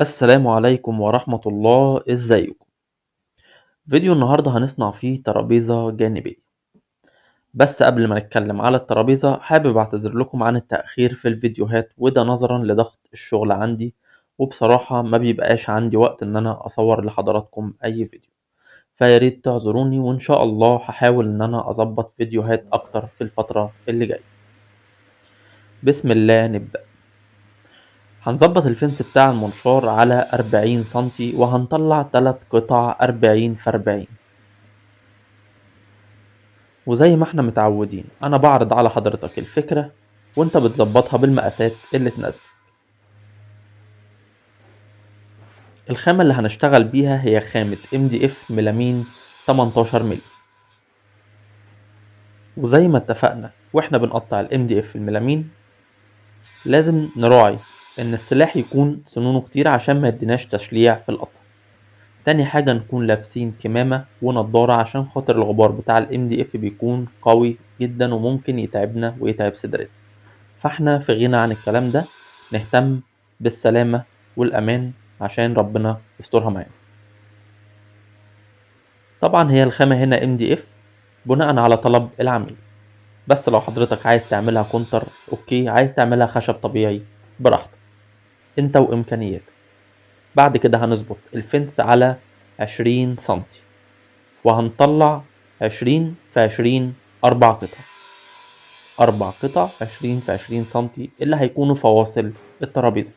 السلام عليكم ورحمة الله، ازيكم؟ فيديو النهاردة هنصنع فيه ترابيزة جانبية. بس قبل ما نتكلم على الترابيزة حابب اعتذر لكم عن التأخير في الفيديوهات، وده نظرا لضغط الشغل عندي، وبصراحة ما بيبقاش عندي وقت ان انا اصور لحضراتكم اي فيديو، فياريت تعذروني، وان شاء الله هحاول ان انا اظبط فيديوهات اكتر في الفترة اللي جاية. بسم الله نبدأ. هنظبط الفنس بتاع المنشار على 40 سنتي، وهنطلع 3 قطع 40 في 40. وزي ما احنا متعودين انا بعرض على حضرتك الفكرة وانت بتظبطها بالمقاسات اللي تناسبك. الخامة اللي هنشتغل بيها هي خامة MDF ميلامين 18 مللي. وزي ما اتفقنا واحنا بنقطع ال MDF الميلامين لازم نراعي ان السلاح يكون سنونه كتير عشان ما يديناش تشليع في القطع. تاني حاجة نكون لابسين كمامة ونضارة عشان خاطر الغبار بتاع ال MDF بيكون قوي جدا وممكن يتعبنا ويتعب صدرنا، فاحنا في غنى عن الكلام ده. نهتم بالسلامة والأمان عشان ربنا يسترها معانا. طبعا هي الخامة هنا MDF بناء على طلب العميل، بس لو حضرتك عايز تعملها كونتر اوكي، عايز تعملها خشب طبيعي براحتك انت وامكانياتك. بعد كده هنظبط الفنس على 20 سنتي، وهنطلع 20 في 20 أربع قطع. 4 قطع 20 في 20 سنتي اللي هيكونوا فواصل الترابيزة.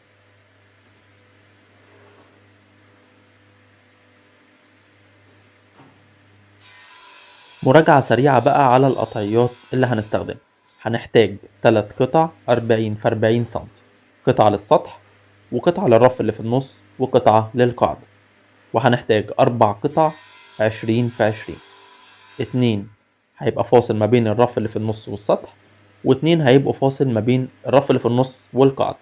مراجعة سريعة بقى على القطعيات اللي هنستخدمها. هنحتاج 3 قطع 40 في 40 سنتي، قطعة للسطح وقطعة للرف اللي في النص وقطعة للقاعدة. وهنحتاج 4 قطع 20 في 20. 2 هيبقى فاصل ما بين الرف اللي في النص والسطح، واتنين هيبقوا فاصل ما بين الرف اللي في النص والقاعدة،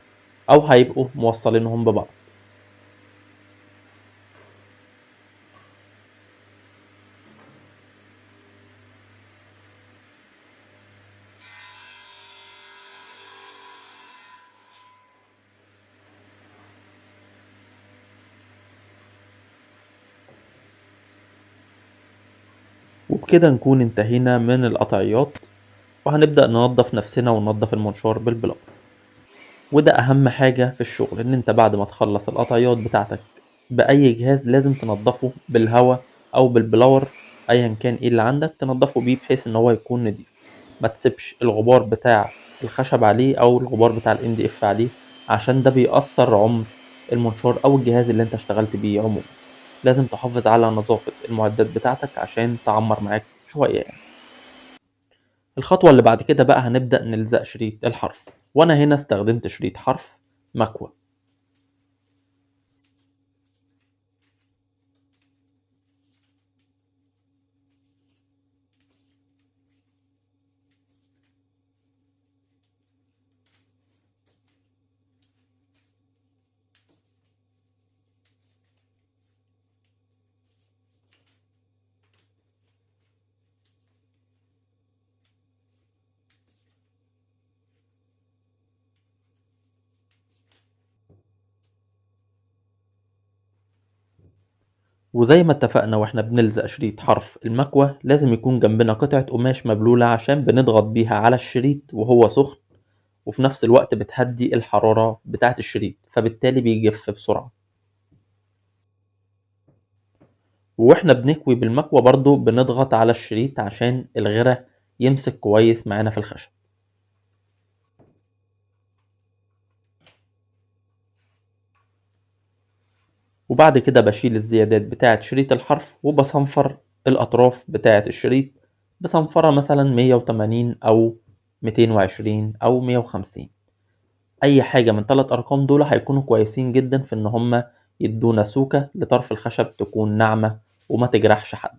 أو هيبقوا موصلينهم ببعض. وبكده نكون انتهينا من القطعيات، وهنبدأ ننظف نفسنا وننظف المنشار بالبلاط. وده اهم حاجة في الشغل، ان انت بعد ما تخلص القطعيات بتاعتك باي جهاز لازم تنضفه بالهواء او بالبلور، ايا كان ايه اللي عندك تنضفه بيه بحيث ان هو يكون نضيف. ما تسيبش الغبار بتاع الخشب عليه او الغبار بتاع ال MDF عليه، عشان ده بيأثر عمر المنشار او الجهاز اللي انت اشتغلت بيه عموما. لازم تحافظ على نظافة المعدات بتاعتك عشان تعمر معاك شوية يعني. الخطوة اللي بعد كده بقى هنبدأ نلزق شريط الحرف، وانا هنا استخدمت شريط حرف مكوى. وزي ما اتفقنا واحنا بنلزق شريط حرف المكوى لازم يكون جنبنا قطعة قماش مبلولة عشان بنضغط بيها على الشريط وهو سخن، وفي نفس الوقت بتهدي الحرارة بتاعة الشريط فبالتالي بيجف بسرعة. واحنا بنكوي بالمكوى برضو بنضغط على الشريط عشان الغرة يمسك كويس معانا في الخشب. وبعد كده بشيل الزيادات بتاعة شريط الحرف وبصنفر الأطراف بتاعة الشريط بصنفرة مثلا 180 أو 220 أو 150. أي حاجة من 3 أرقام دول هيكونوا كويسين جدا في إن هما يدونا سوكة لطرف الخشب تكون ناعمة وما تجرحش حد.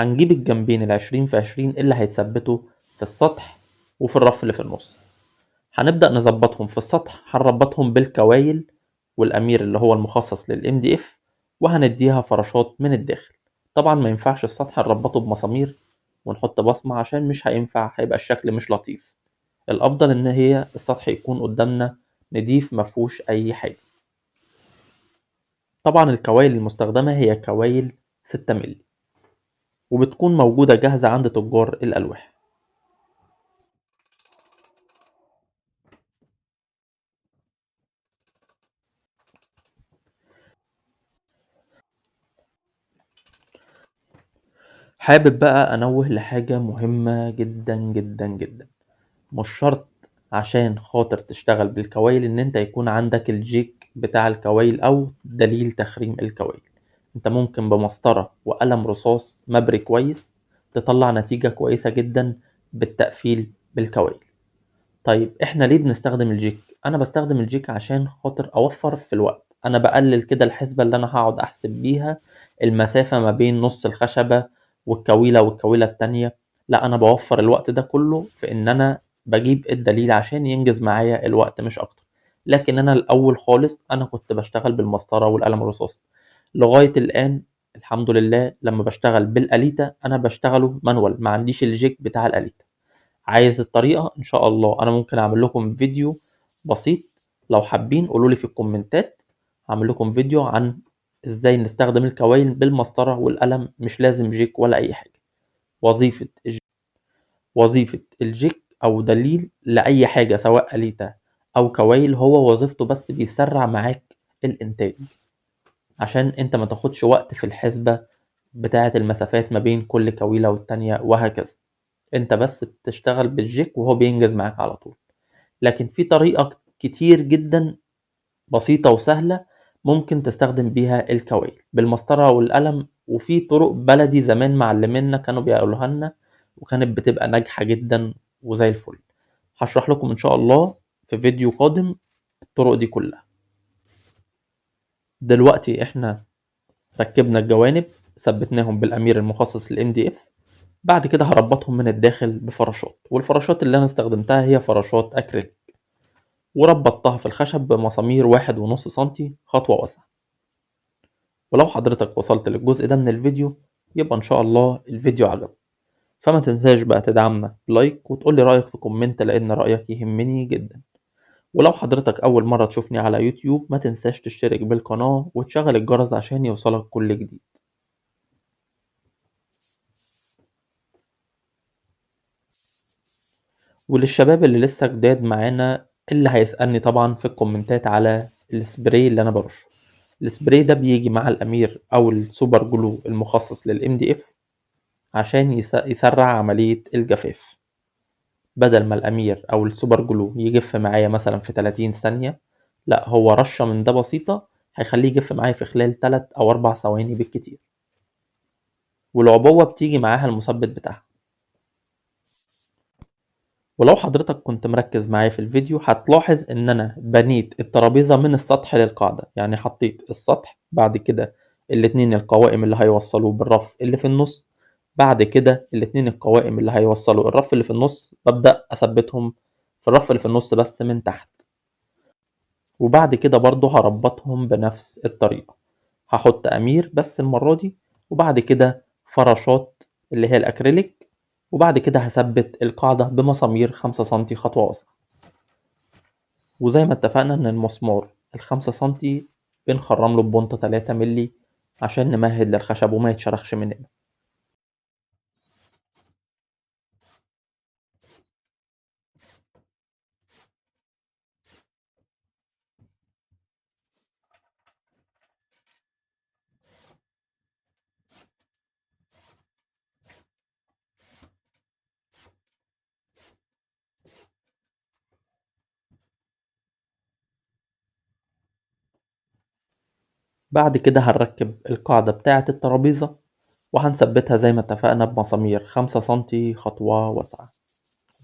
هنجيب الجنبين ال20 في 20 اللي هيتثبتوا في السطح وفي الرف اللي في النص. هنبدأ نظبطهم في السطح، هنربطهم بالكوايل والأمير اللي هو المخصص للMDF، وهنديها فراشات من الداخل. طبعا ما ينفعش السطح نربطه بمسامير ونحط بصمة عشان مش هينفع، هيبقى الشكل مش لطيف. الأفضل إن هي السطح يكون قدامنا نضيف مفهوش أي حاجة. طبعا الكوايل المستخدمة هي كوايل 6 مللي، وبتكون موجودة جاهزة عند تجار الألواح. حابب بقى أنوه لحاجة مهمة جدا جدا جدا. مش شرط عشان خاطر تشتغل بالكوايل إن أنت يكون عندك الجيك بتاع الكوايل أو دليل تخريم الكوايل. أنت ممكن بمسطرة وقلم رصاص مبري كويس تطلع نتيجة كويسة جدا بالتقفيل بالكوايل. طيب احنا ليه بنستخدم الجيك؟ انا بستخدم الجيك عشان خاطر اوفر في الوقت. انا بقلل كده الحسبة اللي انا هقعد احسب بيها المسافة ما بين نص الخشبة والكويلة التانية. لا، انا بوفر الوقت ده كله في ان انا بجيب الدليل عشان ينجز معايا الوقت مش اكتر. لكن انا الاول خالص انا كنت بشتغل بالمسطرة والقلم الرصاص لغاية الان. الحمد لله لما بشتغل بالاليتا انا بشتغله مانوال، ما عنديش الجيك بتاع الاليتا. عايز الطريقة ان شاء الله انا ممكن اعمل لكم فيديو بسيط. لو حابين قولوا لي في الكومنتات، هعمل لكم فيديو عن ازاي نستخدم الكوايل بالمسطرة والقلم، مش لازم جيك ولا اي حاجة. وظيفة وظيفة الجيك او دليل لاي حاجة سواء اليتا او كوايل، هو وظيفته بس بيسرع معاك الانتاج عشان انت ما تاخدش وقت في الحسبة بتاعة المسافات ما بين كل كويلة والتانية وهكذا. انت بس بتشتغل بالجيك وهو بينجز معاك على طول. لكن في طريقة كتير جدا بسيطة وسهلة ممكن تستخدم بيها الكوايل بالمسطرة والقلم، وفي طرق بلدي زمان معلمينا كانوا بيقولوها لنا وكانت بتبقى ناجحة جدا وزي الفل. هشرح لكم ان شاء الله في فيديو قادم الطرق دي كلها. دلوقتي احنا ركبنا الجوانب، ثبتناهم بالامير المخصص للMDF. بعد كده هربطهم من الداخل بفراشات، والفراشات اللي انا استخدمتها هي فراشات اكريليك، وربطتها في الخشب بمسامير 1.5 سنتي خطوة واسعة. ولو حضرتك وصلت للجزء ده من الفيديو يبقى ان شاء الله الفيديو عجبك. فما تنساش بقى تدعمنا بلايك وتقولي رأيك في كومنت، لان رأيك يهمني جدا. ولو حضرتك اول مرة تشوفني على يوتيوب ما تنساش تشترك بالقناة وتشغل الجرس عشان يوصلك كل جديد. وللشباب اللي لسه جداد معانا اللي هيسألني طبعا في الكومنتات على السبراي اللي انا برشه. السبراي ده بيجي مع الامير او السوبر جلو المخصص للMDF عشان يسرع عملية الجفاف. بدل ما الأمير أو السوبر جلو يجف معايا مثلا في 30 ثانية، لا هو رشة من ده بسيطة هيخليه يجف معايا في خلال 3 أو 4 ثواني بالكتير. والعبوة بتيجي معاها المثبت بتاعها. ولو حضرتك كنت مركز معايا في الفيديو هتلاحظ ان انا بنيت الترابيزة من السطح للقاعدة، يعني حطيت السطح، بعد كده الاتنين القوائم اللي هيوصلوا بالرف اللي في النص، بعد كده الاتنين القوائم اللي هيوصلوا الرف اللي في النص ببدأ اثبتهم في الرف اللي في النص بس من تحت. وبعد كده برضو هربطهم بنفس الطريقة، هحط امير بس المرة دي، وبعد كده فراشات اللي هي الاكريليك، وبعد كده هثبت القاعدة بمسامير 5 سنتي خطوة واسعة. وزي ما اتفقنا ان المسمار ال5 سنتي بنخرم له ببنطة 3 ملي عشان نمهد للخشب وما يتشرخش مننا. بعد كده هنركب القاعدة بتاعة الترابيزة وهنثبتها زي ما اتفقنا بمسامير 5 سنتي خطوة واسعة.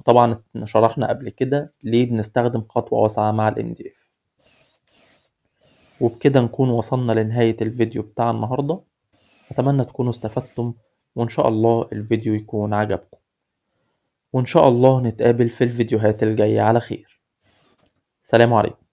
طبعا شرحنا قبل كده ليه بنستخدم خطوة واسعة مع الMDF. وبكده نكون وصلنا لنهاية الفيديو بتاع النهاردة. أتمنى تكونوا استفدتم وإن شاء الله الفيديو يكون عجبكم، وإن شاء الله نتقابل في الفيديوهات الجاية على خير. سلام عليكم.